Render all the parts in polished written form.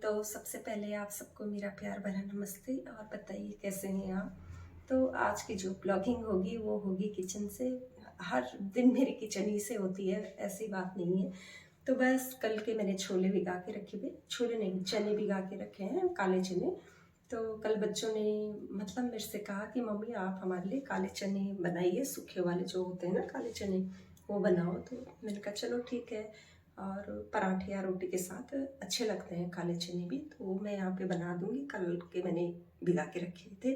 तो सबसे पहले आप सबको मेरा प्यार भरा नमस्ते और बताइए कैसे हैं आप। तो आज की जो ब्लॉगिंग होगी वो होगी किचन से। हर दिन मेरी किचन ही से होती है, ऐसी बात नहीं है। तो बस कल के मैंने छोले भिगा के रखे थे, छोले नहीं चने भिगा के रखे हैं, काले चने। तो कल बच्चों ने मतलब मेरे से कहा कि मम्मी आप हमारे लिए काले चने बनाइए, सूखे वाले जो होते हैं ना काले चने, वो बनाओ। तो मैंने कहा चलो ठीक है। और पराठे या रोटी के साथ अच्छे लगते हैं काले चने भी, तो मैं यहाँ पे बना दूँगी। कल के मैंने भिगा के रखे थे।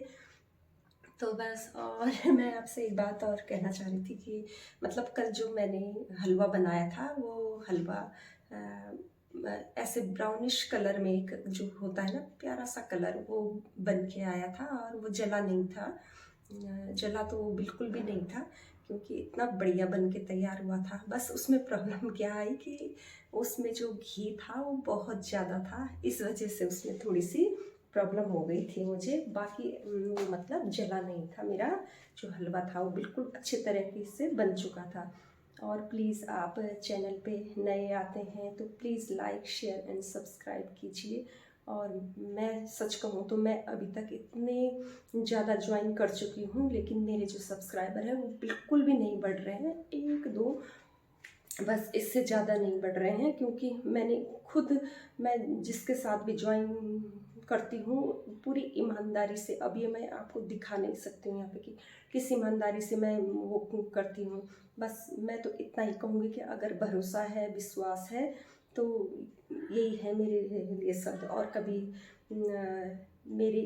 तो बस और मैं आपसे एक बात और कहना चाह रही थी कि मतलब कल जो मैंने हलवा बनाया था वो हलवा ऐसे ब्राउनिश कलर में, एक जो होता है ना प्यारा सा कलर, वो बन के आया था और वो जला नहीं था। जला तो वो बिल्कुल भी नहीं था, क्योंकि इतना बढ़िया बन के तैयार हुआ था। बस उसमें प्रॉब्लम क्या आई कि उसमें जो घी था वो बहुत ज़्यादा था, इस वजह से उसमें थोड़ी सी प्रॉब्लम हो गई थी मुझे। बाकी मतलब जला नहीं था, मेरा जो हलवा था वो बिल्कुल अच्छे तरीके से बन चुका था। और प्लीज़ आप चैनल पे नए आते हैं तो please like share and subscribe कीजिए। और मैं सच कहूँ तो मैं अभी तक इतने ज़्यादा ज्वाइन कर चुकी हूँ, लेकिन मेरे जो सब्सक्राइबर हैं वो बिल्कुल भी नहीं बढ़ रहे हैं, एक दो, बस इससे ज़्यादा नहीं बढ़ रहे हैं। क्योंकि मैं जिसके साथ भी ज्वाइन करती हूँ पूरी ईमानदारी से, अब ये मैं आपको दिखा नहीं सकती हूँ यहाँ पे कि किस ईमानदारी से मैं वो करती हूँ। बस मैं तो इतना ही कहूँगी कि अगर भरोसा है, विश्वास है, तो यही है मेरे लिए शब्द। और कभी मेरी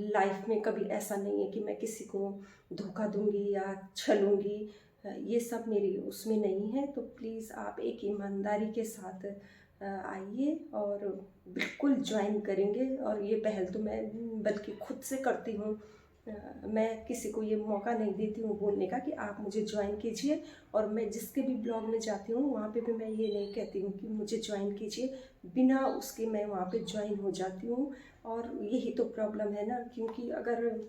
लाइफ में कभी ऐसा नहीं है कि मैं किसी को धोखा दूँगी या छलूँगी, ये सब मेरी उसमें नहीं है। तो प्लीज़ आप एक ईमानदारी के साथ आइए और बिल्कुल ज्वाइन करेंगे। और ये पहल तो मैं बल्कि खुद से करती हूँ। मैं किसी को ये मौका नहीं देती हूँ बोलने का कि आप मुझे ज्वाइन कीजिए। और मैं जिसके भी ब्लॉग में जाती हूँ वहाँ पे भी मैं ये नहीं कहती हूँ कि मुझे ज्वाइन कीजिए, बिना उसके मैं वहाँ पे ज्वाइन हो जाती हूँ। और यही तो प्रॉब्लम है ना, क्योंकि अगर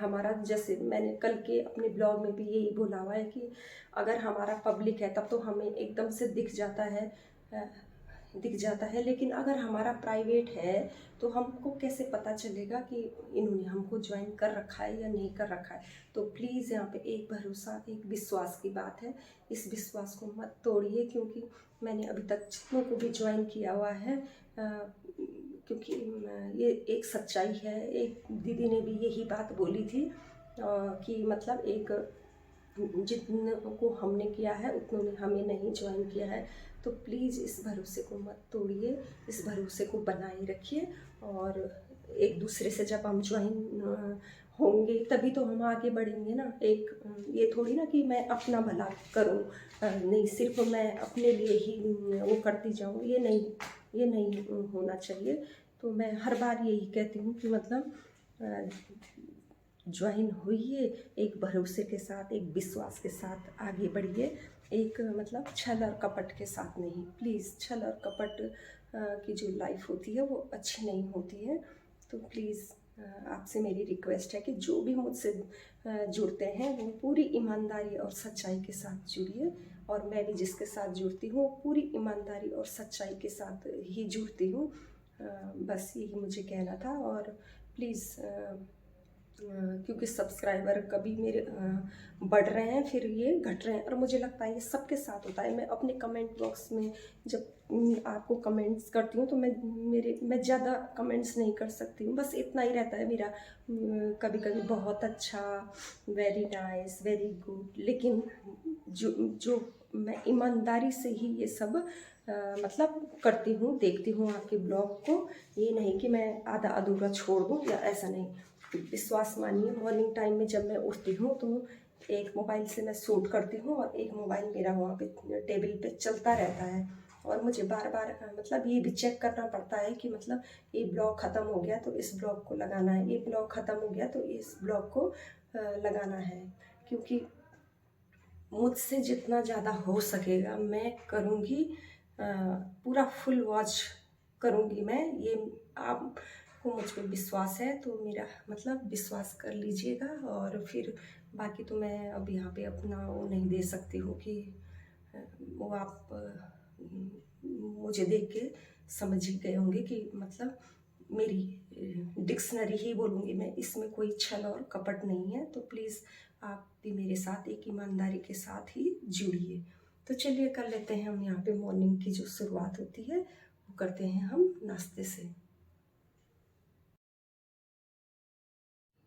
हमारा, जैसे मैंने कल के अपने ब्लॉग में भी यही बोला हुआ है कि अगर हमारा पब्लिक है तब तो हमें एकदम से दिख जाता है, लेकिन अगर हमारा प्राइवेट है तो हमको कैसे पता चलेगा कि इन्होंने हमको ज्वाइन कर रखा है या नहीं कर रखा है। तो प्लीज़ यहाँ पे एक भरोसा, एक विश्वास की बात है, इस विश्वास को मत तोड़िए। क्योंकि मैंने अभी तक जितनों को भी ज्वाइन किया हुआ है, क्योंकि ये एक सच्चाई है। एक दीदी ने भी यही बात बोली थी कि मतलब एक जितनों को हमने किया है उतनों ने हमें नहीं ज्वाइन किया है। तो प्लीज़ इस भरोसे को मत तोड़िए, इस भरोसे को बनाए रखिए। और एक दूसरे से जब हम ज्वाइन होंगे तभी तो हम आगे बढ़ेंगे ना। एक ये थोड़ी ना कि मैं अपना भला करूं, नहीं सिर्फ मैं अपने लिए ही वो करती जाऊं, ये नहीं होना चाहिए। तो मैं हर बार यही कहती हूँ कि मतलब ज्वाइन होइए, एक भरोसे के साथ, एक विश्वास के साथ आगे बढ़िए। एक मतलब छल और कपट के साथ नहीं। प्लीज़ छल और कपट की जो लाइफ होती है वो अच्छी नहीं होती है। तो प्लीज़ आपसे मेरी रिक्वेस्ट है कि जो भी मुझसे जुड़ते हैं वो पूरी ईमानदारी और सच्चाई के साथ जुड़िए। और मैं भी जिसके साथ जुड़ती हूँ पूरी ईमानदारी और सच्चाई के साथ ही जुड़ती हूँ। बस यही मुझे कहना था। और प्लीज़ क्योंकि सब्सक्राइबर कभी मेरे बढ़ रहे हैं फिर ये घट रहे हैं, और मुझे लगता है ये सबके साथ होता है। मैं अपने कमेंट बॉक्स में जब आपको कमेंट्स करती हूँ तो मैं ज़्यादा कमेंट्स नहीं कर सकती हूँ, बस इतना ही रहता है मेरा। कभी कभी बहुत अच्छा, वेरी नाइस, वेरी गुड, लेकिन जो मैं ईमानदारी से ही ये सब मतलब करती हूँ, देखती हूँ आपके ब्लॉग को। ये नहीं कि मैं आधा अधूरा छोड़ दूँ या ऐसा नहीं। विश्वास मानिए, मॉर्निंग टाइम में जब मैं उठती हूँ तो एक मोबाइल से मैं शूट करती हूँ और एक मोबाइल मेरा वहाँ पे टेबल पे चलता रहता है। और मुझे बार बार मतलब ये भी चेक करना पड़ता है कि मतलब ये ब्लॉग ख़त्म हो गया तो इस ब्लॉग को लगाना है, ये ब्लॉग ख़त्म हो गया तो इस ब्लॉग को लगाना है। क्योंकि मुझसे जितना ज़्यादा हो सकेगा मैं करूँगी, पूरा फुल वॉच करूँगी मैं। ये आपको मुझ पर विश्वास है तो मेरा मतलब विश्वास कर लीजिएगा। और फिर बाकी तो मैं अब यहाँ पे अपना वो नहीं दे सकती हूँ कि वो आप मुझे देख के समझ ही गए होंगे कि मतलब मेरी डिक्शनरी ही बोलूँगी मैं, इसमें कोई छल और कपट नहीं है। तो प्लीज़ आप भी मेरे साथ एक ईमानदारी के साथ ही जुड़िए। तो चलिए कर लेते हैं हम यहाँ पे मॉर्निंग की जो शुरुआत होती है वो करते हैं हम नाश्ते से।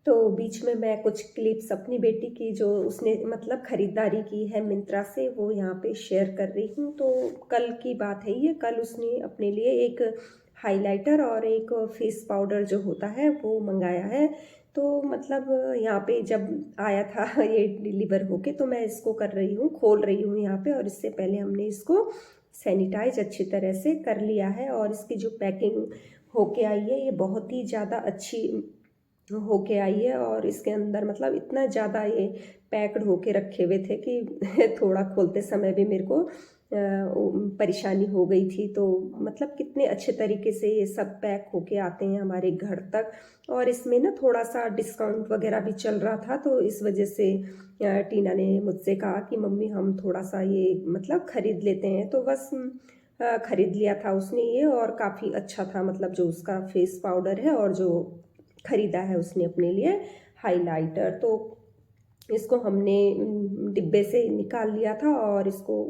तो बीच में मैं कुछ क्लिप्स अपनी बेटी की जो उसने मतलब ख़रीदारी की है मिंत्रा से वो यहाँ पे शेयर कर रही हूँ। तो कल की बात है ये, कल उसने अपने लिए एक हाइलाइटर और एक फेस पाउडर जो होता है वो मंगाया है। तो मतलब यहाँ पे जब आया था ये डिलीवर होके, तो मैं इसको कर रही हूँ, खोल रही हूँ यहाँ पे। और इससे पहले हमने इसको सैनिटाइज अच्छी तरह से कर लिया है। और इसकी जो पैकिंग होके आई है ये बहुत ही ज़्यादा अच्छी होके आई है। और इसके अंदर मतलब इतना ज़्यादा ये पैक्ड होके रखे हुए थे कि थोड़ा खोलते समय भी मेरे को परेशानी हो गई थी। तो मतलब कितने अच्छे तरीके से ये सब पैक होके आते हैं हमारे घर तक। और इसमें ना थोड़ा सा डिस्काउंट वगैरह भी चल रहा था, तो इस वजह से टीना ने मुझसे कहा कि मम्मी हम थोड़ा सा ये मतलब ख़रीद लेते हैं। तो बस ख़रीद लिया था उसने ये। और काफ़ी अच्छा था, मतलब जो उसका फेस पाउडर है और जो ख़रीदा है उसने अपने लिए हाइलाइटर। तो इसको हमने डिब्बे से निकाल लिया था और इसको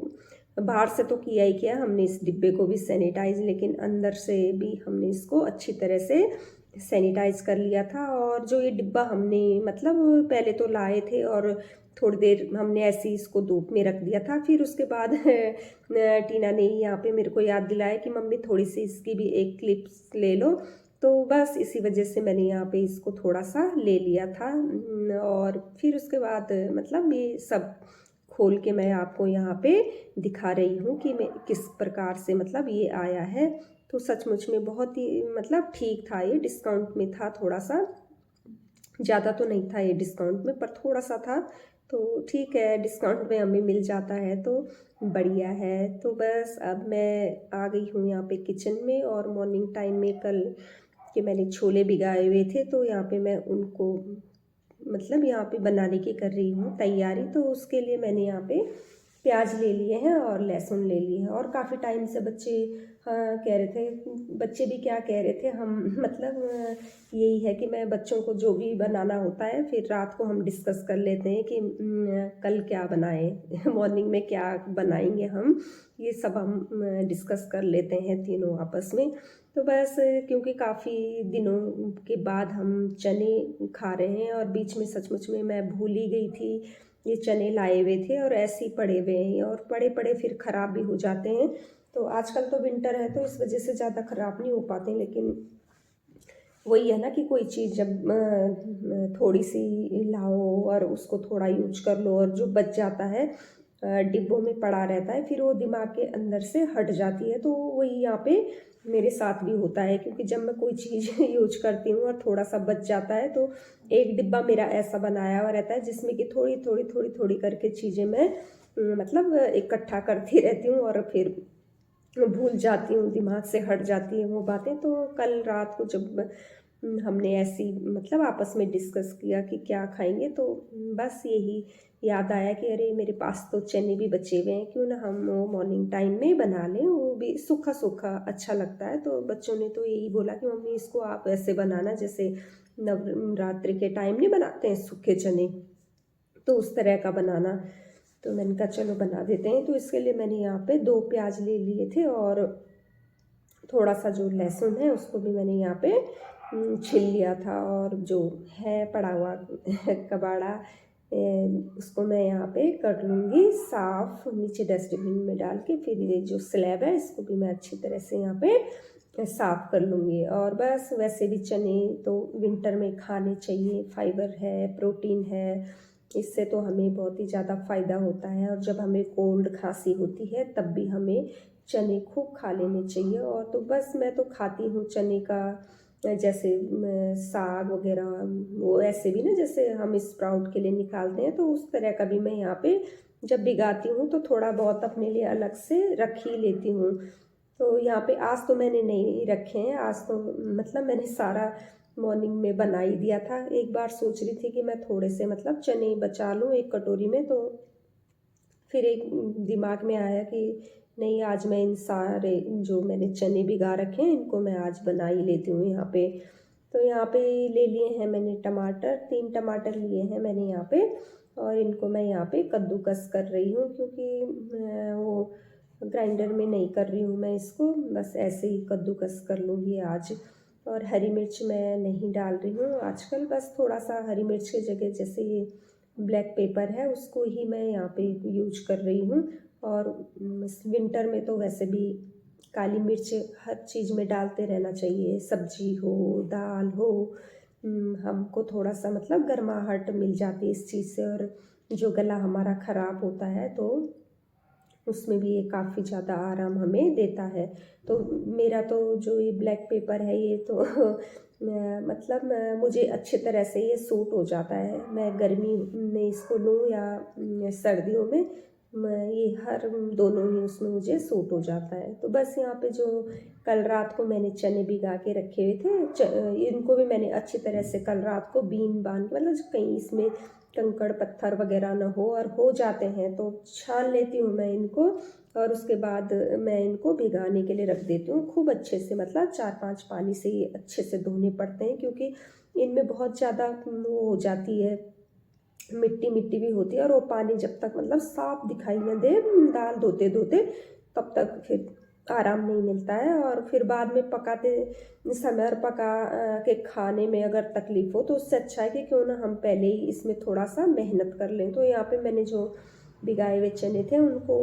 बाहर से तो किया ही किया हमने इस डिब्बे को भी सैनिटाइज, लेकिन अंदर से भी हमने इसको अच्छी तरह से सैनिटाइज कर लिया था। और जो ये डिब्बा हमने मतलब पहले तो लाए थे और थोड़ी देर हमने ऐसे ही इसको धूप में रख दिया था। फिर उसके बाद टीना ने यहाँ पे मेरे को याद दिलाया कि मम्मी थोड़ी सी इसकी भी एक क्लिप्स ले लो। तो बस इसी वजह से मैंने यहाँ पे इसको थोड़ा सा ले लिया था। और फिर उसके बाद मतलब ये सब खोल के मैं आपको यहाँ पे दिखा रही हूँ कि मैं किस प्रकार से मतलब ये आया है। तो सचमुच में बहुत ही मतलब ठीक था, ये डिस्काउंट में था थोड़ा सा, ज़्यादा तो नहीं था ये डिस्काउंट में, पर थोड़ा सा था। तो ठीक है, डिस्काउंट में हमें मिल जाता है तो बढ़िया है। तो बस अब मैं आ गई हूँ यहाँ पे किचन में। और मॉर्निंग टाइम में कल के मैंने छोले भिगाए हुए थे, तो यहाँ पे मैं उनको मतलब यहाँ पे बनाने की कर रही हूँ तैयारी। तो उसके लिए मैंने यहाँ पे प्याज ले लिए हैं और लहसुन ले लिए हैं। और काफ़ी टाइम से बच्चे कह रहे थे, बच्चे भी क्या कह रहे थे, हम मतलब यही है कि मैं बच्चों को जो भी बनाना होता है फिर रात को हम डिस्कस कर लेते हैं कि कल क्या बनाएं मॉर्निंग में क्या बनाएंगे हम, ये सब हम डिस्कस कर लेते हैं तीनों आपस में। तो बस क्योंकि काफ़ी दिनों के बाद हम चने खा रहे हैं और बीच में सचमुच में मैं भूल ही गई थी, ये चने लाए हुए थे और ऐसे ही पड़े हुए हैं और पड़े पड़े फिर ख़राब भी हो जाते हैं। तो आजकल तो विंटर है तो इस वजह से ज़्यादा ख़राब नहीं हो पाते, लेकिन वही है ना कि कोई चीज़ जब थोड़ी सी लाओ और उसको थोड़ा यूज कर लो और जो बच जाता है डिब्बों में पड़ा रहता है, फिर वो दिमाग के अंदर से हट जाती है। तो वही यहाँ पे मेरे साथ भी होता है, क्योंकि जब मैं कोई चीज़ यूज करती हूँ और थोड़ा सा बच जाता है तो एक डिब्बा मेरा ऐसा बनाया हुआ रहता है जिसमें कि थोड़ी थोड़ी थोड़ी थोड़ी करके चीज़ें मैं मतलब इकट्ठा करती रहती हूँ और फिर भूल जाती हूँ, दिमाग से हट जाती है वो बातें। तो कल रात को जब हमने ऐसी मतलब आपस में डिस्कस किया कि क्या खाएंगे, तो बस यही याद आया कि अरे मेरे पास तो चने भी बचे हुए हैं, क्यों ना हम वो मॉर्निंग टाइम में बना लें, वो भी सूखा सूखा अच्छा लगता है। तो बच्चों ने तो यही बोला कि मम्मी इसको आप ऐसे बनाना जैसे नवरात्रि के टाइम नहीं बनाते हैं सूखे चने, तो उस तरह का बनाना। तो मैंने कहा चलो बना देते हैं। तो इसके लिए मैंने यहाँ पे 2 प्याज ले लिए थे और थोड़ा सा जो लहसुन है उसको भी मैंने यहाँ पे छील लिया था। और जो है पड़ा हुआ कबाड़ा उसको मैं यहाँ पे कर लूँगी साफ़ नीचे डस्टबिन में डाल के। फिर ये जो स्लैब है इसको भी मैं अच्छी तरह से यहाँ पे साफ़ कर लूँगी। और बस वैसे भी चने तो विंटर में खाने चाहिए, फाइबर है, प्रोटीन है, इससे तो हमें बहुत ही ज़्यादा फ़ायदा होता है। और जब हमें कोल्ड खांसी होती है तब भी हमें चने खूब खा लेने चाहिए। और तो बस मैं तो खाती हूँ चने का, जैसे साग वगैरह, वो ऐसे भी ना जैसे हम स्प्राउट के लिए निकालते हैं, तो उस तरह का भी मैं यहाँ पे जब भिगाती हूँ तो थोड़ा बहुत अपने लिए अलग से रख ही लेती हूँ। तो यहाँ पे आज तो मैंने नहीं रखे हैं, आज तो मतलब मैंने सारा मॉर्निंग में बना ही दिया था। एक बार सोच रही थी कि मैं थोड़े से मतलब चने बचा लूँ एक कटोरी में, तो फिर एक दिमाग में आया कि नहीं, आज मैं इन सारे जो मैंने चने भिगा रखे हैं इनको मैं आज बना ही लेती हूँ यहाँ पे। तो यहाँ पे ले लिए हैं मैंने टमाटर, 3 टमाटर लिए हैं मैंने यहाँ पे, और इनको मैं यहाँ पे कद्दूकस कर रही हूँ, क्योंकि वो ग्राइंडर में नहीं कर रही हूँ मैं इसको, बस ऐसे ही कद्दूकस कर लूँगी आज। और हरी मिर्च मैं नहीं डाल रही हूँ आजकल, बस थोड़ा सा हरी मिर्च की जगह जैसे ये ब्लैक पेपर है उसको ही मैं यहाँ पे यूज कर रही हूँ। और विंटर में तो वैसे भी काली मिर्च हर चीज़ में डालते रहना चाहिए, सब्जी हो दाल हो। हमको थोड़ा सा मतलब गर्माहट मिल जाती है इस चीज़ से, और जो गला हमारा ख़राब होता है तो उसमें भी ये काफ़ी ज़्यादा आराम हमें देता है। तो मेरा तो जो ये ब्लैक पेपर है ये तो मतलब मुझे अच्छे तरह से ये सूट हो जाता है। मैं गर्मी में इसको लूँ या सर्दियों में, ये हर दोनों ही उसमें मुझे सूट हो जाता है। तो बस यहाँ पे जो कल रात को मैंने चने भिगा के रखे हुए थे, इनको भी मैंने अच्छी तरह से कल रात को बीन बान मतलब कहीं इसमें कंकड़ पत्थर वगैरह ना हो, और हो जाते हैं तो छान लेती हूँ मैं इनको, और उसके बाद मैं इनको भिगाने के लिए रख देती हूँ खूब अच्छे से, मतलब 4-5 पानी से ये अच्छे से धोने पड़ते हैं, क्योंकि इनमें बहुत ज़्यादा वो हो जाती है, मिट्टी मिट्टी भी होती है, और वो पानी जब तक मतलब साफ दिखाई न दे दाल धोते धोते तब तक फिर आराम नहीं मिलता है। और फिर बाद में पकाते समय और पका के खाने में अगर तकलीफ़ हो तो उससे अच्छा है कि क्यों ना हम पहले ही इसमें थोड़ा सा मेहनत कर लें। तो यहाँ पे मैंने जो भिगाए हुए चने थे उनको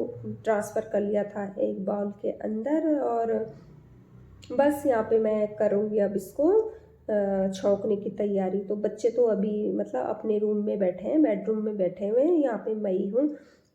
ट्रांसफ़र कर लिया था एक बाउल के अंदर, और बस यहाँ पे मैं करूँगी अब इसको छौंकने की तैयारी। तो बच्चे तो अभी मतलब अपने रूम में बैठे हैं, बेडरूम में बैठे हुए हैं, यहाँ पे मैं ही हूँ।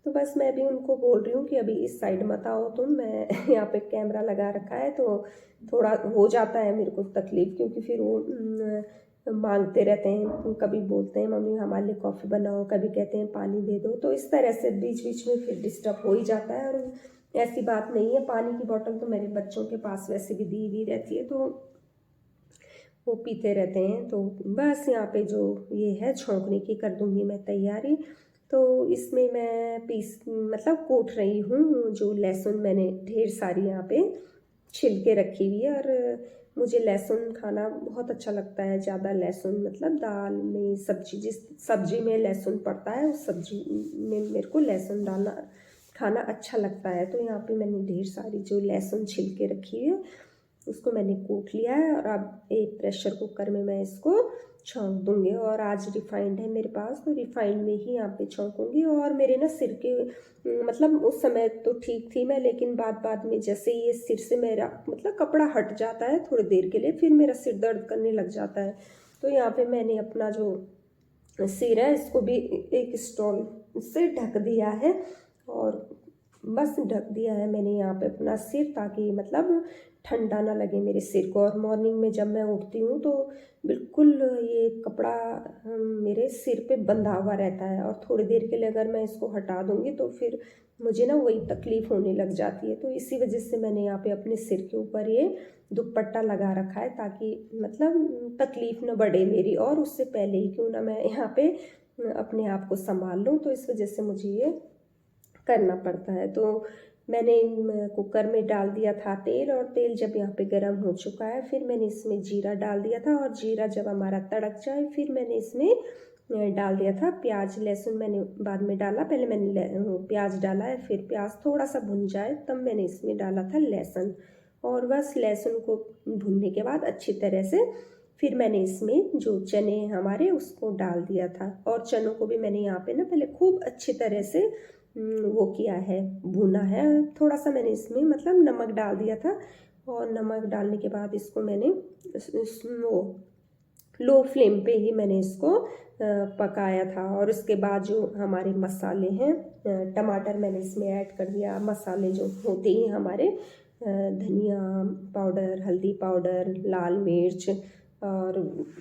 तो बस मैं भी उनको बोल रही हूँ कि अभी इस साइड मत आओ तुम, मैं यहाँ पे कैमरा लगा रखा है तो थोड़ा हो जाता है मेरे को तकलीफ़, क्योंकि फिर वो मांगते रहते हैं, कभी बोलते हैं मम्मी हमारे लिए कॉफ़ी बनाओ, कभी कहते हैं पानी दे दो, तो इस तरह से बीच बीच में फिर डिस्टर्ब हो ही जाता है। और ऐसी बात नहीं है, पानी की बोतल तो मेरे बच्चों के पास वैसे भी दी हुई रहती है तो वो पीते रहते हैं। तो बस यहाँ पे जो ये है छौंकने की कर दूँगी मैं तैयारी। तो इसमें मैं पीस मतलब कूट रही हूँ जो लहसुन मैंने ढेर सारी यहाँ पे छिल के रखी हुई है, और मुझे लहसुन खाना बहुत अच्छा लगता है, ज़्यादा लहसुन मतलब दाल में सब्जी जिस सब्जी में लहसुन पड़ता है उस सब्जी में मेरे को लहसुन डालना खाना अच्छा लगता है। तो यहाँ पे मैंने ढेर सारी जो लहसुन छिल के रखी है उसको मैंने कूट लिया है, और अब एक प्रेशर कुकर में मैं इसको छौंक दूँगी। और आज रिफाइंड है मेरे पास तो रिफाइंड में ही यहाँ पे छौंकूँगी। और मेरे ना सिर के मतलब उस समय तो ठीक थी मैं, लेकिन बाद में जैसे ये सिर से मेरा मतलब कपड़ा हट जाता है थोड़ी देर के लिए, फिर मेरा सिर दर्द करने लग जाता है। तो यहाँ पे मैंने अपना जो सिर है इसको भी एक स्टॉल से ढक दिया है, और बस ढक दिया है मैंने यहाँ पे अपना सिर, ताकि मतलब ठंडा ना लगे मेरे सिर को। और मॉर्निंग में जब मैं उठती हूँ तो बिल्कुल ये कपड़ा मेरे सिर पे बंधा हुआ रहता है, और थोड़ी देर के लिए अगर मैं इसको हटा दूँगी तो फिर मुझे ना वही तकलीफ़ होने लग जाती है। तो इसी वजह से मैंने यहाँ पे अपने सिर के ऊपर ये दुपट्टा लगा रखा है, ताकि मतलब तकलीफ़ न बढ़े मेरी, और उससे पहले ही क्यों ना मैं यहाँ पे अपने आप को संभाल लूँ। तो इस वजह से मुझे ये करना पड़ता है। तो मैंने कुकर में डाल दिया था तेल, और तेल जब यहाँ पे गर्म हो चुका है फिर मैंने इसमें जीरा डाल दिया था, और जीरा जब हमारा तड़क जाए फिर मैंने इसमें डाल दिया था प्याज। लहसुन मैंने बाद में डाला, पहले मैंने प्याज डाला है, फिर प्याज थोड़ा सा भुन जाए तब मैंने इसमें डाला था लहसुन। और बस लहसुन को भुनने के बाद अच्छी तरह से फिर मैंने इसमें जो चने हमारे उसको डाल दिया था, और चनों को भी मैंने यहाँ पे ना पहले खूब अच्छी तरह से वो किया है, भुना है। थोड़ा सा मैंने इसमें मतलब नमक डाल दिया था, और नमक डालने के बाद इसको मैंने वो लो फ्लेम पे ही मैंने इसको पकाया था। और उसके बाद जो हमारे मसाले हैं, टमाटर मैंने इसमें ऐड कर दिया, मसाले जो होते हैं हमारे धनिया पाउडर, हल्दी पाउडर, लाल मिर्च, और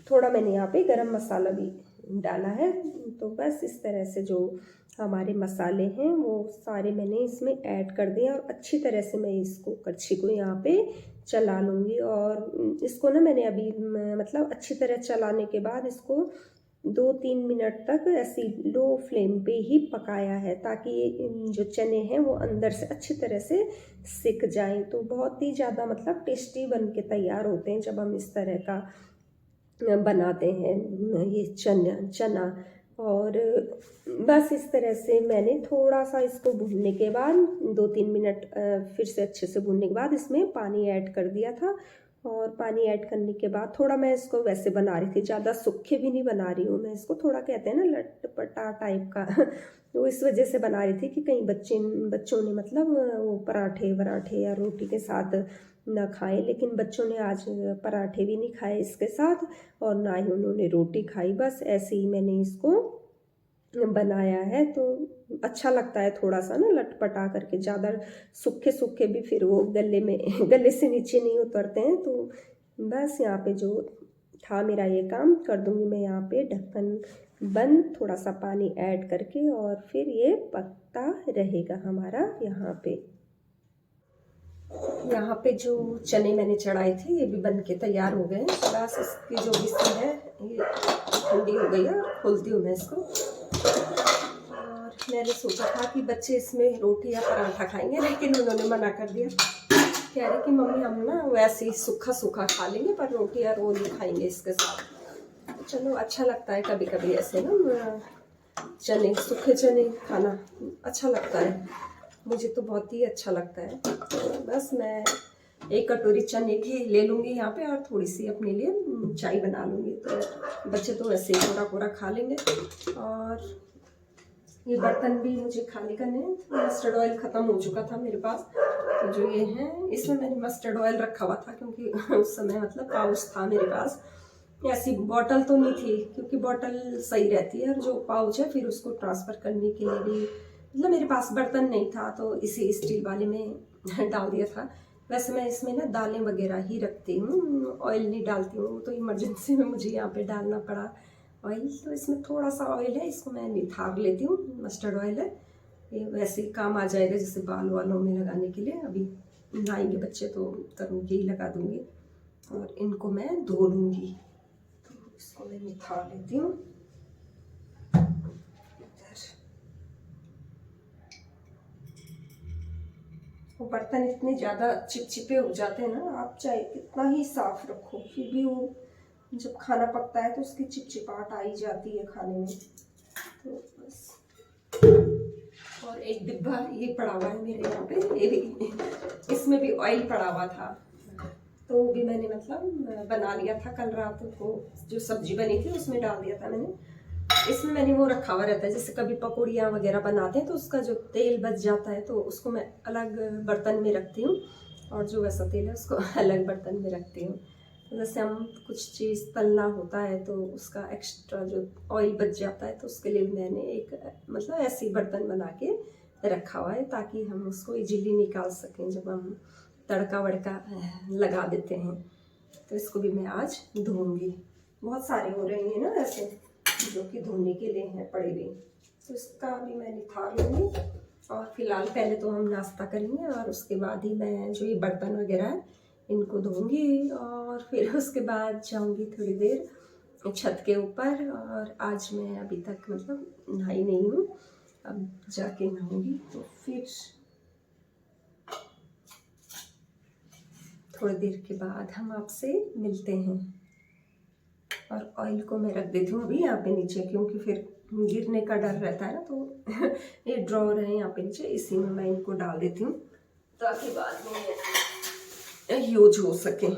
थोड़ा मैंने यहाँ पे गरम मसाला भी डाला है। तो बस इस तरह से जो हमारे मसाले हैं वो सारे मैंने इसमें ऐड कर दिए, और अच्छी तरह से मैं इसको कड़छी को यहाँ पे चला लूँगी। और इसको ना मैंने अभी मतलब अच्छी तरह चलाने के बाद इसको 2-3 मिनट तक ऐसी लो फ्लेम पे ही पकाया है, ताकि जो चने हैं वो अंदर से अच्छी तरह से सिक जाएं। तो बहुत ही ज़्यादा मतलब टेस्टी बन के तैयार होते हैं जब हम इस तरह का बनाते हैं ये चना। और बस इस तरह से मैंने थोड़ा सा इसको भूनने के बाद 2-3 मिनट फिर से अच्छे से भूनने के बाद इसमें पानी ऐड कर दिया था। और पानी ऐड करने के बाद थोड़ा मैं इसको वैसे बना रही थी, ज़्यादा सूखे भी नहीं बना रही हूँ मैं इसको, थोड़ा कहते हैं ना लटपटा टाइप का तो इस वजह से बना रही थी कि कहीं बच्चों ने मतलब वो पराठे वराठे या रोटी के साथ ना खाए। लेकिन बच्चों ने आज पराठे भी नहीं खाए इसके साथ, और ना ही उन्होंने रोटी खाई। बस ऐसे ही मैंने इसको बनाया है। तो अच्छा लगता है थोड़ा सा ना लटपटा करके, ज़्यादा सूखे सूखे भी फिर वो गले से नीचे नहीं उतरते हैं। तो बस यहाँ पे जो था मेरा ये काम कर दूँगी मैं यहाँ पे ढक्कन बंद, थोड़ा सा पानी ऐड करके, और फिर ये पकता रहेगा हमारा। यहाँ पे जो चने मैंने चढ़ाए थे ये भी बन के तैयार हो गए हैं। बस इसकी जो विस्क है ये ठंडी हो गई है, खोलती हूँ मैं इसको। और मैंने सोचा था कि बच्चे इसमें रोटी या पराठा खाएंगे, लेकिन उन्होंने मना कर दिया। कह रहे कि मम्मी हम ना वैसे ही सूखा सूखा खा लेंगे, पर रोटी या रोल ही खाएंगे इसके साथ। चलो अच्छा लगता है कभी कभी ऐसे ना सूखे चने खाना अच्छा लगता है, मुझे तो बहुत ही अच्छा लगता है। तो बस मैं एक कटोरी चने की ले लूँगी यहाँ पे, और थोड़ी सी अपने लिए चाय बना लूँगी। तो बच्चे तो वैसे ही पूरा पूरा खा लेंगे। और ये बर्तन भी मुझे खाली करने हैं। मस्टर्ड ऑयल ख़त्म हो चुका था मेरे पास, तो जो ये हैं इसमें मैंने मस्टर्ड ऑयल रखा हुआ था, क्योंकि उस समय मतलब पाउच था मेरे पास। ऐसी बॉटल तो नहीं थी, क्योंकि बॉटल सही रहती है, और जो पाउच है फिर उसको ट्रांसफ़र करने के लिए भी मतलब मेरे पास बर्तन नहीं था, तो इसी स्टील वाले में डाल दिया था। वैसे मैं इसमें ना दालें वगैरह ही रखती हूँ, ऑयल नहीं डालती हूँ। तो इमरजेंसी में मुझे यहाँ पे डालना पड़ा ऑयल। तो इसमें थोड़ा सा ऑयल है, इसको मैं निथार लेती हूँ। मस्टर्ड ऑयल है ये, वैसे ही काम आ जाएगा जैसे बाल वालों में लगाने के लिए। अभी नहाएंगे बच्चे तो तरुण के ही लगा दूँगी, और इनको मैं धो लूँगी। तो इसको मैं निथार लेती हूँ। वो बर्तन इतने ज़्यादा चिपचिपे हो जाते हैं ना, आप चाहे कितना ही साफ रखो फिर भी वो जब खाना पकता है तो उसकी चिपचिपाहट आ ही जाती है खाने में। तो बस, और एक डिब्बा ये पड़ा हुआ है मेरे यहाँ पे, ये भी इसमें भी ऑयल पड़ा हुआ था, तो वो भी मैंने मतलब बना लिया था कल रात को। जो सब्जी बनी थी उसमें डाल दिया था मैंने। इसमें मैंने वो रखा हुआ रहता है, जैसे कभी पकौड़ियाँ वगैरह बनाते हैं तो उसका जो तेल बच जाता है तो उसको मैं अलग बर्तन में रखती हूँ, और जो वैसा तेल है उसको अलग बर्तन में रखती हूँ। तो जैसे हम कुछ चीज़ तलना होता है तो उसका एक्स्ट्रा जो ऑयल बच जाता है, तो उसके लिए मैंने एक मतलब ऐसी बर्तन बना के रखा हुआ है, ताकि हम उसको इजीली निकाल सकें जब हम तड़का वड़का लगा देते हैं। तो इसको भी मैं आज धोऊंगी। बहुत सारे हो रहे हैं ना वैसे जो कि धोने के लिए हैं पड़े हुए, तो इसका भी मैं निथार लूँगी। और फिलहाल पहले तो हम नाश्ता करेंगे, और उसके बाद ही मैं जो ये बर्तन वगैरह है इनको धोऊंगी, और फिर उसके बाद जाऊंगी थोड़ी देर छत के ऊपर। और आज मैं अभी तक मतलब नहाई नहीं हूँ, अब जाके नहाऊंगी। तो फिर थोड़ी देर के बाद हम आपसे मिलते हैं। और ऑयल को मैं रख देती हूँ अभी यहाँ पे नीचे, क्योंकि फिर गिरने का डर रहता है ना। तो ये ड्रॉअर है यहाँ पे नीचे, इसी में मैं इनको डाल देती हूँ ताकि बाद में यूज हो सके।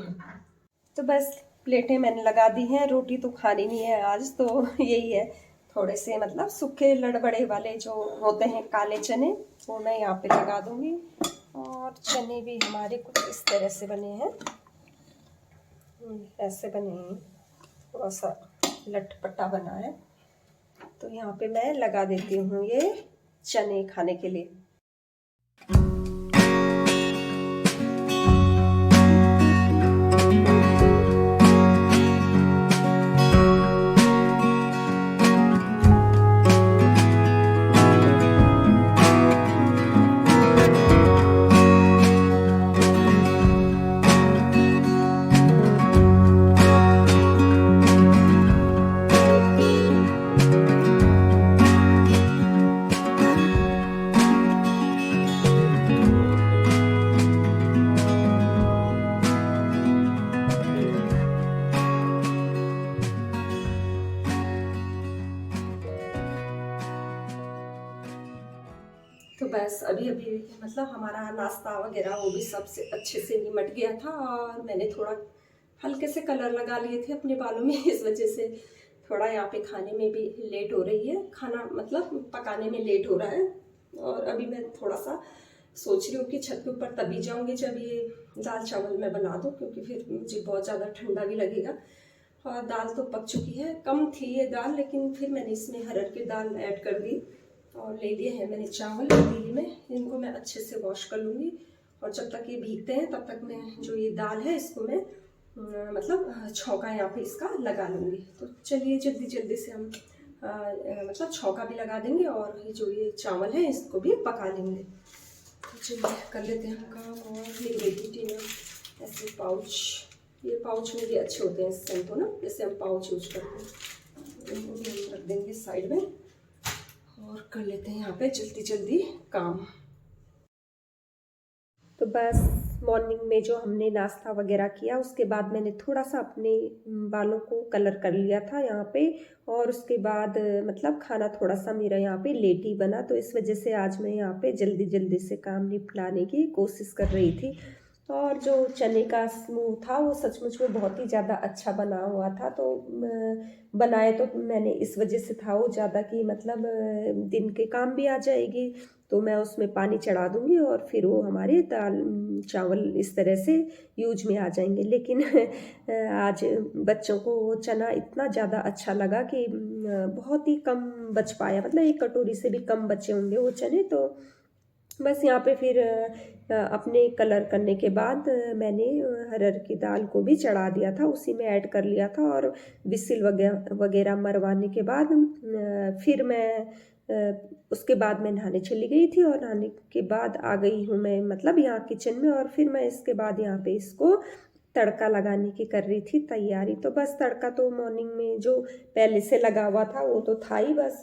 तो बस प्लेटें मैंने लगा दी हैं। रोटी तो खानी नहीं है आज, तो यही है थोड़े से मतलब सूखे लड़बड़े वाले जो होते हैं काले चने, वो मैं यहाँ पे लगा दूँगी। और चने भी हमारे कुछ इस तरह से बने हैं, ऐसे बने हैं, थोड़ा सा लटपटा बना है। तो यहाँ पे मैं लगा देती हूँ ये चने खाने के लिए। तो बस अभी अभी मतलब हमारा नाश्ता वगैरह वो भी सबसे अच्छे से निमट गया था, और मैंने थोड़ा हल्के से कलर लगा लिए थे अपने बालों में इस वजह से थोड़ा यहाँ पे खाने में भी लेट हो रही है, खाना मतलब पकाने में लेट हो रहा है। और अभी मैं थोड़ा सा सोच रही हूँ कि छत के ऊपर तभी जाऊँगी जब ये दाल चावल मैं बना दूँ, क्योंकि फिर मुझे बहुत ज़्यादा ठंडा भी लगेगा। और दाल तो पक चुकी है, कम थी ये दाल, लेकिन फिर मैंने इसमें हरड़ की दाल ऐड कर दी। और ले लिए हैं मैंने चावल पतीली में, इनको मैं अच्छे से वॉश कर लूँगी। और जब तक ये भीगते हैं तब तक मैं जो ये दाल है इसको मैं मतलब छौंका यहाँ पे इसका लगा लूँगी। तो चलिए जल्दी जल्दी से हम मतलब छौंका भी लगा देंगे, और ये जो ये चावल है इसको भी पका लेंगे। तो चलिए कर लेते हैं हम काम। और मेरी बेटी टीना ऐसे पाउच, ये पाउच में भी अच्छे होते हैं शैम्पू ना, जैसे हम पाउच यूज करते हैं, इनको भी हम रख देंगे साइड में। और कर लेते हैं यहाँ पे जल्दी जल्दी काम। तो बस मॉर्निंग में जो हमने नाश्ता वगैरह किया उसके बाद मैंने थोड़ा सा अपने बालों को कलर कर लिया था यहाँ पे। और उसके बाद मतलब खाना थोड़ा सा मेरा यहाँ पे लेट ही बना, तो इस वजह से आज मैं यहाँ पे जल्दी जल्दी से काम निपटाने की कोशिश कर रही थी। और जो चने का समूह था वो सचमुच में बहुत ही ज़्यादा अच्छा बना हुआ था। तो बनाए तो मैंने इस वजह से था वो ज़्यादा कि मतलब दिन के काम भी आ जाएगी, तो मैं उसमें पानी चढ़ा दूँगी और फिर वो हमारे दाल चावल इस तरह से यूज में आ जाएंगे। लेकिन आज बच्चों को वो चना इतना ज़्यादा अच्छा लगा कि बहुत ही कम बच पाया, मतलब एक कटोरी से भी कम बचे होंगे वो चने। तो बस यहाँ पे फिर अपने कलर करने के बाद मैंने हरहर की दाल को भी चढ़ा दिया था, उसी में ऐड कर लिया था। और विसिल वगैरह मरवाने के बाद फिर मैं उसके बाद मैं नहाने चली गई थी, और नहाने के बाद आ गई हूँ मैं मतलब यहाँ किचन में। और फिर मैं इसके बाद यहाँ पे इसको तड़का लगाने की कर रही थी तैयारी। तो बस तड़का तो मॉर्निंग में जो पहले से लगा हुआ था वो तो था ही, बस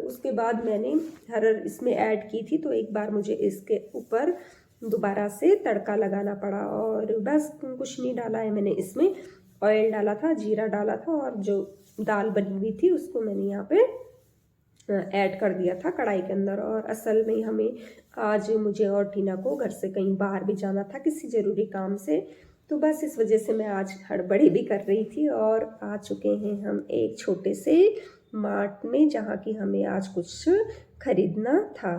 उसके बाद मैंने हरहर इसमें ऐड की थी, तो एक बार मुझे इसके ऊपर दोबारा से तड़का लगाना पड़ा। और बस कुछ नहीं डाला है मैंने इसमें, ऑयल डाला था, जीरा डाला था, और जो दाल बनी हुई थी उसको मैंने यहाँ पे ऐड कर दिया था कढ़ाई के अंदर। और असल में हमें आज मुझे और टीना को घर से कहीं बाहर भी जाना था किसी ज़रूरी काम से, तो बस इस वजह से मैं आज हड़बड़ी भी कर रही थी। और आ चुके हैं हम एक छोटे से मार्ट में, जहाँ की हमें आज कुछ खरीदना था।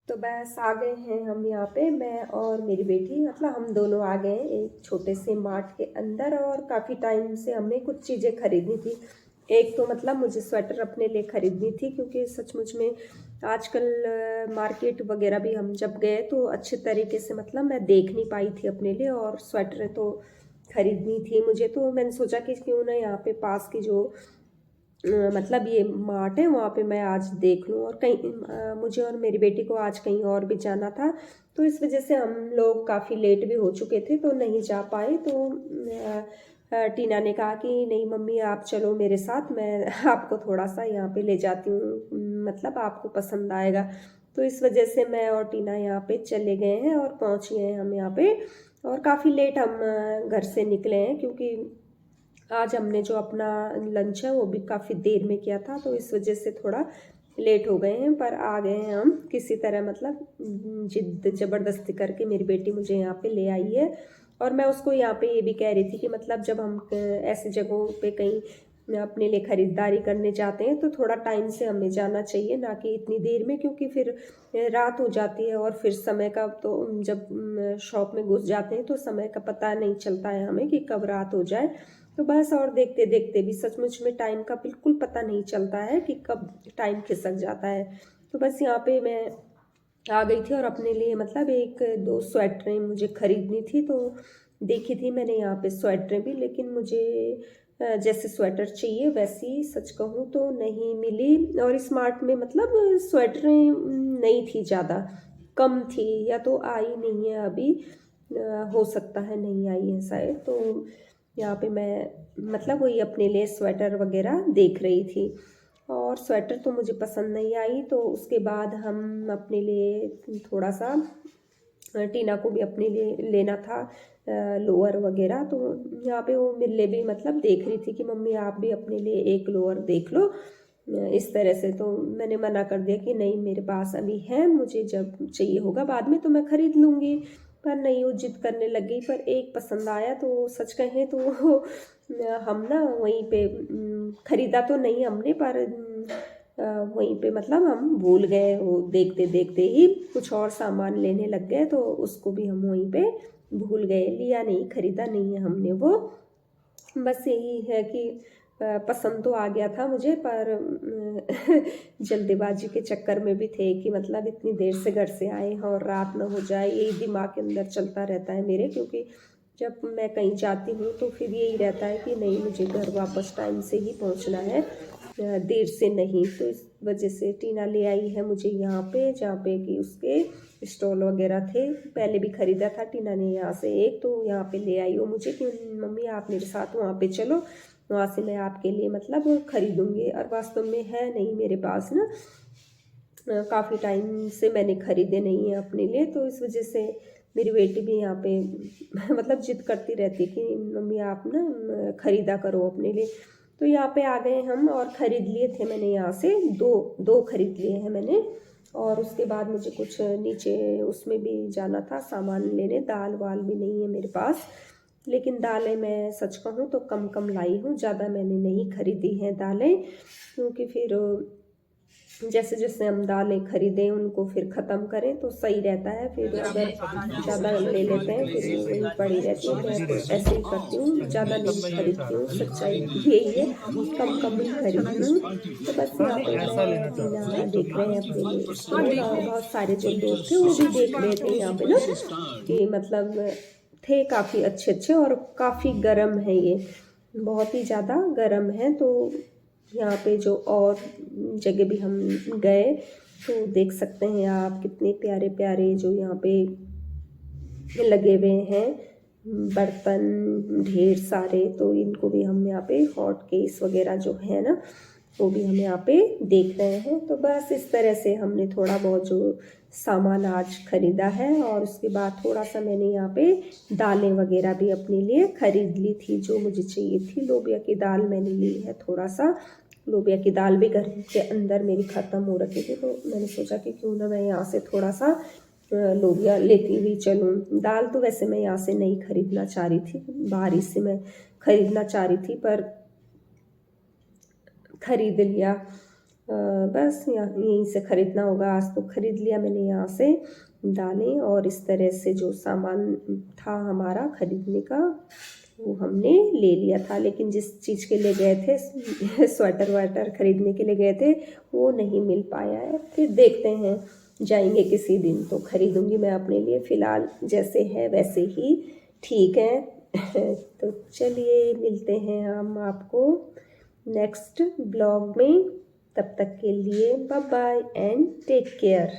तो बस आ गए हैं हम यहाँ पे, मैं और मेरी बेटी, मतलब हम दोनों आ गए हैं एक छोटे से मार्ट के अंदर। और काफ़ी टाइम से हमें कुछ चीज़ें खरीदनी थी। एक तो मतलब मुझे स्वेटर अपने लिए खरीदनी थी, क्योंकि सचमुच में आजकल मार्केट वगैरह भी हम जब गए तो अच्छे तरीके से मतलब मैं देख नहीं पाई थी अपने लिए, और स्वेटर तो खरीदनी थी मुझे। तो मैंने सोचा कि क्यों ना यहाँ पे पास की जो मतलब ये मार्ट है वहाँ पे मैं आज देख लूँ। और कहीं मुझे और मेरी बेटी को आज कहीं और भी जाना था, तो इस वजह से हम लोग काफ़ी लेट भी हो चुके थे तो नहीं जा पाए। तो टीना ने कहा कि नहीं मम्मी आप चलो मेरे साथ, मैं आपको थोड़ा सा यहाँ पे ले जाती हूँ, मतलब आपको पसंद आएगा। तो इस वजह से मैं और टीना यहाँ पे चले गए हैं और पहुँच गए हैं हम यहाँ पे। और काफ़ी लेट हम घर से निकले हैं, क्योंकि आज हमने जो अपना लंच है वो भी काफ़ी देर में किया था, तो इस वजह से थोड़ा लेट हो गए हैं। पर आ गए हैं हम किसी तरह, मतलब जिद ज़बरदस्ती करके मेरी बेटी मुझे यहाँ पे ले आई है। और मैं उसको यहाँ पे ये भी कह रही थी कि मतलब जब हम ऐसी जगहों पे कहीं अपने लिए ख़रीदारी करने जाते हैं तो थोड़ा टाइम से हमें जाना चाहिए, ना कि इतनी देर में, क्योंकि फिर रात हो जाती है और फिर समय का तो जब शॉप में घुस जाते हैं तो समय का पता नहीं चलता है हमें कि कब रात हो जाए। तो बस, और देखते देखते भी सचमुच में टाइम का बिल्कुल पता नहीं चलता है कि कब टाइम खिसक जाता है। तो बस यहाँ पे मैं आ गई थी और अपने लिए मतलब एक दो स्वेटरें मुझे ख़रीदनी थी, तो देखी थी मैंने यहाँ पे स्वेटरें भी, लेकिन मुझे जैसे स्वेटर चाहिए वैसी सच कहूँ तो नहीं मिली। और स्मार्ट में मतलब स्वेटरें नहीं थी, ज़्यादा कम थी, या तो आई नहीं है अभी, हो सकता है नहीं आई है शायद। तो यहाँ पे मैं मतलब वही अपने लिए स्वेटर वगैरह देख रही थी, और स्वेटर तो मुझे पसंद नहीं आई। तो उसके बाद हम अपने लिए थोड़ा सा, टीना को भी अपने लिए लेना था लोअर वगैरह। तो यहाँ पे वो मेरे लिए भी मतलब देख रही थी कि मम्मी आप भी अपने लिए एक लोअर देख लो, इस तरह से। तो मैंने मना कर दिया कि नहीं, मेरे पास अभी है, मुझे जब चाहिए होगा बाद में तो मैं ख़रीद लूँगी। पर नहीं, वो जिद करने लग गई। पर एक पसंद आया, तो सच कहें तो हम ना वहीं पे ख़रीदा तो नहीं हमने, पर वहीं पे मतलब हम भूल गए, वो देखते देखते ही कुछ और सामान लेने लग गए, तो उसको भी हम वहीं पे भूल गए, लिया नहीं, ख़रीदा नहीं है हमने वो। बस यही है कि पसंद तो आ गया था मुझे, पर जल्दीबाजी के चक्कर में भी थे कि मतलब इतनी देर से घर से आए हैं और रात ना हो जाए, यही दिमाग के अंदर चलता रहता है मेरे। क्योंकि जब मैं कहीं जाती हूँ तो फिर यही रहता है कि नहीं, मुझे घर वापस टाइम से ही पहुँचना है, देर से नहीं। तो इस वजह से टीना ले आई है मुझे यहाँ पे, जहाँ पे कि उसके स्टॉल वगैरह थे। पहले भी ख़रीदा था टीना ने यहाँ से एक, तो यहाँ पे ले आई वो मुझे कि मम्मी आप मेरे साथ वहाँ पे चलो, वहाँ से मैं आपके लिए मतलब ख़रीदूँगी। और वास्तव में है नहीं मेरे पास ना, काफ़ी टाइम से मैंने ख़रीदे नहीं है अपने लिए। तो इस वजह से मेरी बेटी भी यहाँ पे मतलब जिद करती रहती है कि मम्मी आप ना ख़रीदा करो अपने लिए। तो यहाँ पे आ गए हम और ख़रीद लिए थे मैंने यहाँ से दो ख़रीद लिए हैं मैंने। और उसके बाद मुझे कुछ नीचे उसमें भी जाना था सामान लेने, दाल वाल भी नहीं है मेरे पास। लेकिन दालें मैं सच कहूँ तो कम कम लाई हूँ, ज़्यादा मैंने नहीं ख़रीदी हैं दालें, क्योंकि फिर जैसे जैसे हम दालें ख़रीदें उनको फिर ख़त्म करें तो सही रहता है। फिर अगर ज़्यादा ले लेते हैं फिर वो वहीं पड़ी रहती है। मैं तो ऐसे ही करती हूँ, ज़्यादा नहीं ख़रीदती हूँ, सच्चाई यही है, कम कम ही खरीदती हूँ। तो बस यहाँ पे मैं टीना देख रहे हैं अपने लिए स्टोर, और बहुत सारे जो लोग थे वो भी देख रहे थे यहाँ पे ना, कि मतलब थे काफ़ी अच्छे अच्छे, और काफ़ी गर्म है ये, बहुत ही ज़्यादा गर्म है। तो यहाँ पे जो और जगह भी हम गए तो देख सकते हैं आप, कितने प्यारे प्यारे जो यहाँ पे लगे हुए हैं बर्तन ढेर सारे। तो इनको भी हम यहाँ पे हॉट केस वगैरह जो है ना, वो भी हम यहाँ पे देख रहे हैं। तो बस इस तरह से हमने थोड़ा बहुत जो सामान आज ख़रीदा है, और उसके बाद थोड़ा सा मैंने यहाँ पे दालें वगैरह भी अपने लिए ख़रीद ली थी जो मुझे चाहिए थी। लोबिया की दाल मैंने ली है थोड़ा सा, लोबिया की दाल भी घर के अंदर मेरी ख़त्म हो रखी थी, तो मैंने सोचा कि क्यों ना मैं यहाँ से थोड़ा सा लोबिया लेती हुई चलूँ। दाल तो वैसे मैं यहाँ से नहीं ख़रीदना चाह रही थी, बाहर ही से मैं ख़रीदना चाह रही थी, पर ख़रीद लिया। बस यहीं से ख़रीदना होगा, आज तो ख़रीद लिया मैंने यहाँ से दालें। और इस तरह से जो सामान था हमारा ख़रीदने का वो हमने ले लिया था। लेकिन जिस चीज़ के लिए गए थे स्वेटर वाटर ख़रीदने के लिए गए थे वो नहीं मिल पाया है, फिर देखते हैं, जाएंगे किसी दिन तो ख़रीदूँगी मैं अपने लिए। फ़िलहाल जैसे है वैसे ही ठीक है। तो चलिए मिलते हैं हम आपको नेक्स्ट ब्लॉग में, तब तक के लिए bye bye and take care.